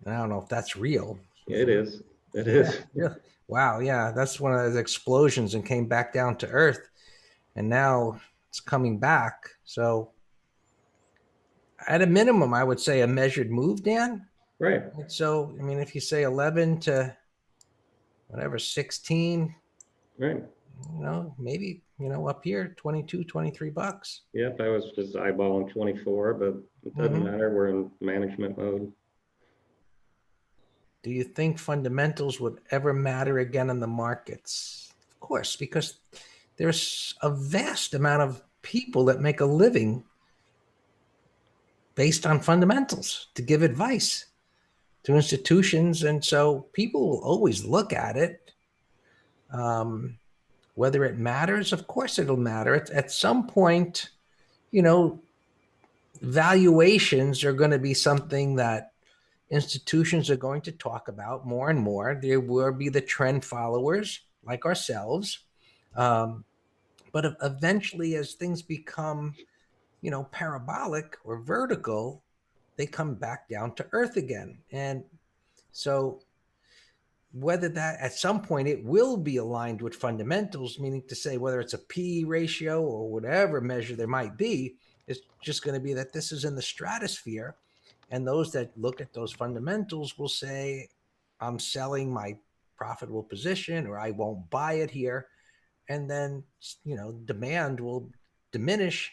don't know if that's real. It is. It is. Yeah. Wow. Yeah. That's one of those explosions and came back down to earth. And now it's coming back. So at a minimum, I would say a measured move, Dan. Right. So, I mean, if you say 11 to whatever, 16, Right. Maybe, up here, 22, $23. Yep, I was just eyeballing 24, but it doesn't matter. We're in management mode. Do you think fundamentals would ever matter again in the markets? Of course, because there's a vast amount of people that make a living based on fundamentals to give advice to institutions. And so people will always look at it. Whether it matters, of course it'll matter. At some point, you know, valuations are going to be something that institutions are going to talk about more and more. There will be the trend followers like ourselves. But eventually, as things become, parabolic or vertical, they come back down to earth again. And so whether that at some point it will be aligned with fundamentals, meaning to say whether it's a P ratio or whatever measure there might be, it's just going to be that this is in the stratosphere. And those that look at those fundamentals will say, I'm selling my profitable position, or I won't buy it here. And then, demand will diminish.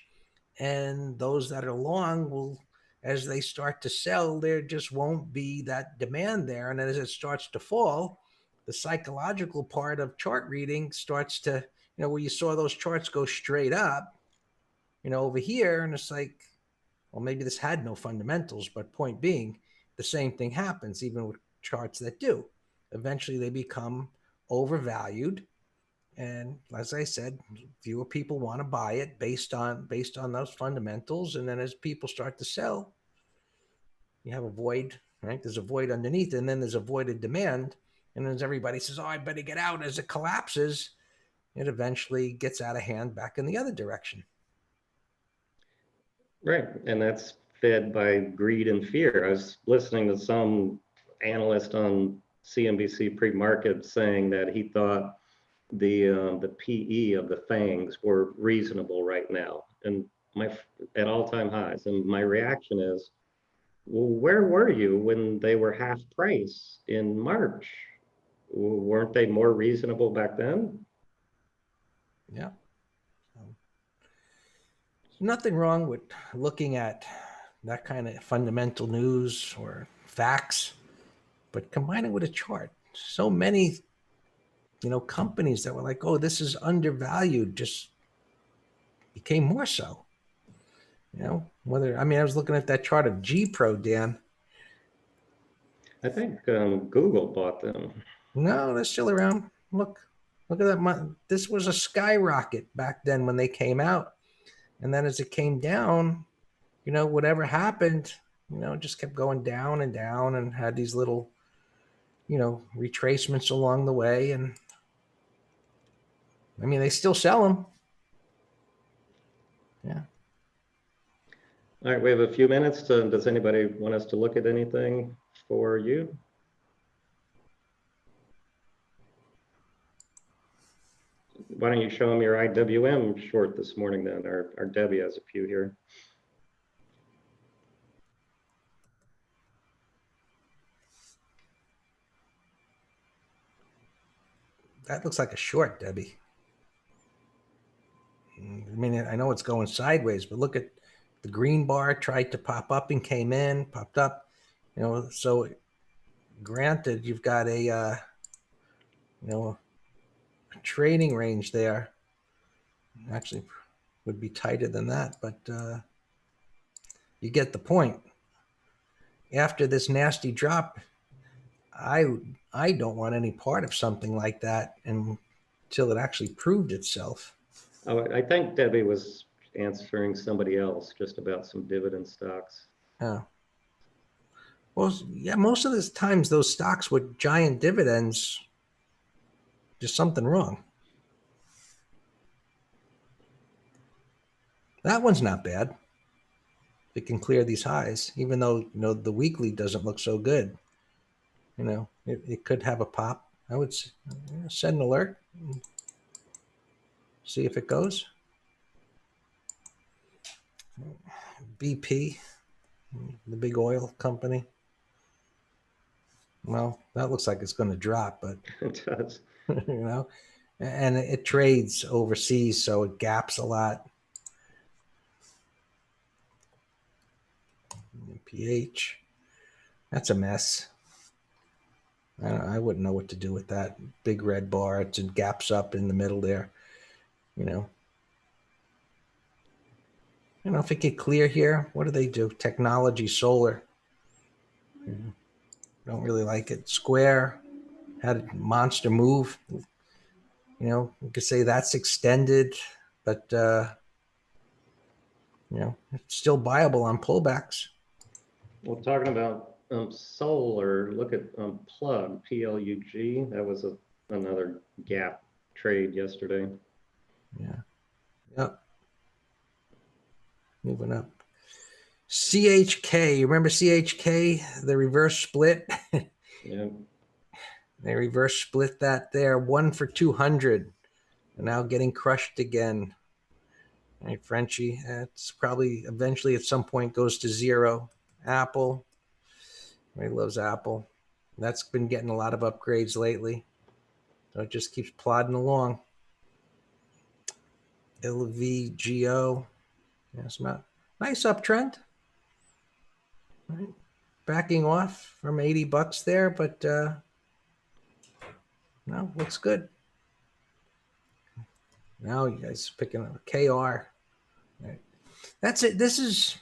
And those that are long will, as they start to sell, there just won't be that demand there. And as it starts to fall, the psychological part of chart reading starts to, where you saw those charts go straight up, over here. And it's like, well, maybe this had no fundamentals, but point being, the same thing happens even with charts that do. Eventually they become overvalued. And as I said, fewer people want to buy it based on those fundamentals. And then as people start to sell, you have a void, right? There's a void underneath, and then there's a void of demand. And as everybody says, oh, I better get out, as it collapses, it eventually gets out of hand back in the other direction. Right, and that's fed by greed and fear. I was listening to some analyst on CNBC pre-market saying that he thought the PE of the FANGs were reasonable right now, and at all-time highs. And my reaction is, well, where were you when they were half price in March? Weren't they more reasonable back then? Yeah. Nothing wrong with looking at that kind of fundamental news or facts, but combine it with a chart. So many, companies that were like, oh, this is undervalued, just became more so. I was looking at that chart of G Pro, Dan. I think Google bought them. No, they're still around. Look at that. This was a skyrocket back then when they came out. And then as it came down, whatever happened, just kept going down and down, and had these little, retracements along the way. And they still sell them. Yeah. All right, we have a few minutes. Does anybody want us to look at anything for you? Why don't you show them your IWM short this morning then, or Debbie has a few here. That looks like a short, Debbie. I know it's going sideways, but look at the green bar, tried to pop up and came in, popped up, so granted, you've got a trading range there. Actually would be tighter than that, but you get the point. After this nasty drop, I don't want any part of something like that until it actually proved itself. Oh, I think Debbie was answering somebody else just about some dividend stocks. Oh. Well, yeah, most of the times those stocks with giant dividends, there's something wrong. That one's not bad. It can clear these highs, even though the weekly doesn't look so good. It could have a pop. I would set an alert, see if it goes. BP, the big oil company. Well, that looks like it's going to drop, but it does. And it trades overseas, so it gaps a lot. PH, that's a mess. I wouldn't know what to do with that big red bar. It gaps up in the middle there. If it could clear here, what do they do? Technology, solar. Don't really like it. Square had a monster move. You know, you could say that's extended, but you know, it's still viable on pullbacks. Well, talking about solar, look at plug, PLUG. That was another gap trade yesterday. Yeah. Yep. Moving up. CHK. You remember CHK? The reverse split. Yeah. They reverse split that there. 1 for 200. And now getting crushed again. All right, Frenchie. It's probably eventually at some point goes to 0. Apple. Everybody loves Apple. That's been getting a lot of upgrades lately. So it just keeps plodding along. LVGO. Yes, nice uptrend. Right. Backing off from $80 there, but no, looks good. Now you guys picking up KR. Right. That's it. This is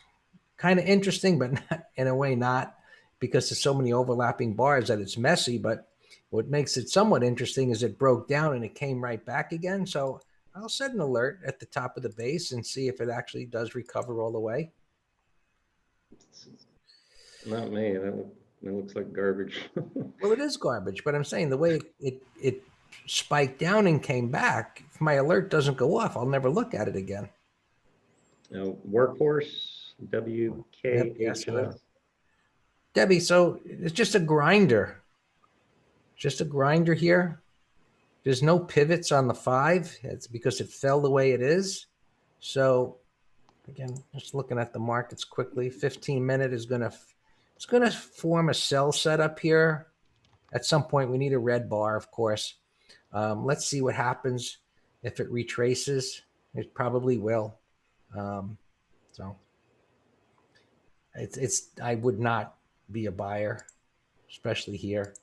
kind of interesting, but not, in a way not, because there's so many overlapping bars that it's messy. But what makes it somewhat interesting is it broke down and it came right back again. So I'll set an alert at the top of the base and see if it actually does recover all the way. Not me. That looks like garbage. Well, it is garbage, but I'm saying the way it spiked down and came back, if my alert doesn't go off, I'll never look at it again. Workhorse, WKHS. Yes, Debbie, so it's just a grinder. Just a grinder here. There's no pivots on the 5. It's because it fell the way it is. So again, just looking at the markets quickly, 15-minute is it's gonna form a sell setup here. At some point, we need a red bar, of course. Let's see what happens if it retraces. It probably will. So I would not be a buyer, especially here.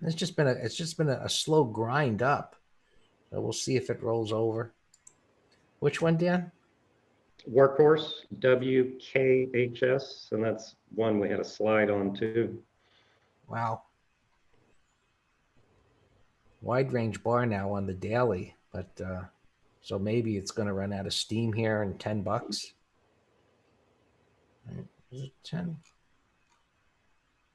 It's just been a slow grind up. So we'll see if it rolls over. Which one, Dan? Workhorse, WKHS, and that's one we had a slide on too. Wow. Wide range bar now on the daily, but so maybe it's going to run out of steam here in $10. Right. Is it 10?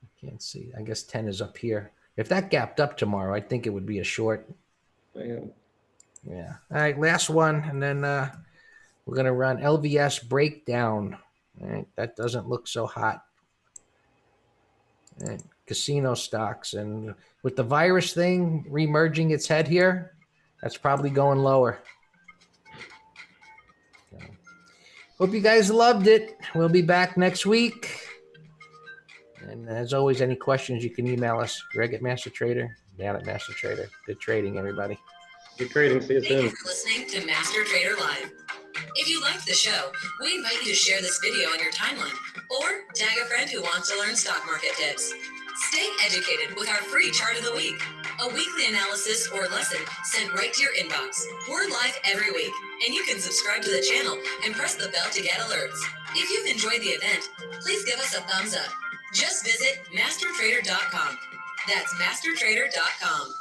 I can't see. I guess 10 is up here. If that gapped up tomorrow, I think it would be a short. Yeah. Yeah. All right, last one, and then we're going to run LVS breakdown. All right, that doesn't look so hot. All right. Casino stocks, and with the virus thing remerging its head here, that's probably going lower. So, hope you guys loved it. We'll be back next week. And as always, any questions, you can email us, Greg at Master Trader, Dan at Master Trader. Good trading, everybody. Good trading. See you soon. Thank you for listening to Master Trader Live. If you liked the show, we invite you to share this video on your timeline or tag a friend who wants to learn stock market tips. Stay educated with our free chart of the week, a weekly analysis or lesson sent right to your inbox. We're live every week, and you can subscribe to the channel and press the bell to get alerts. If you've enjoyed the event, please give us a thumbs up. Just visit mastertrader.com. That's mastertrader.com.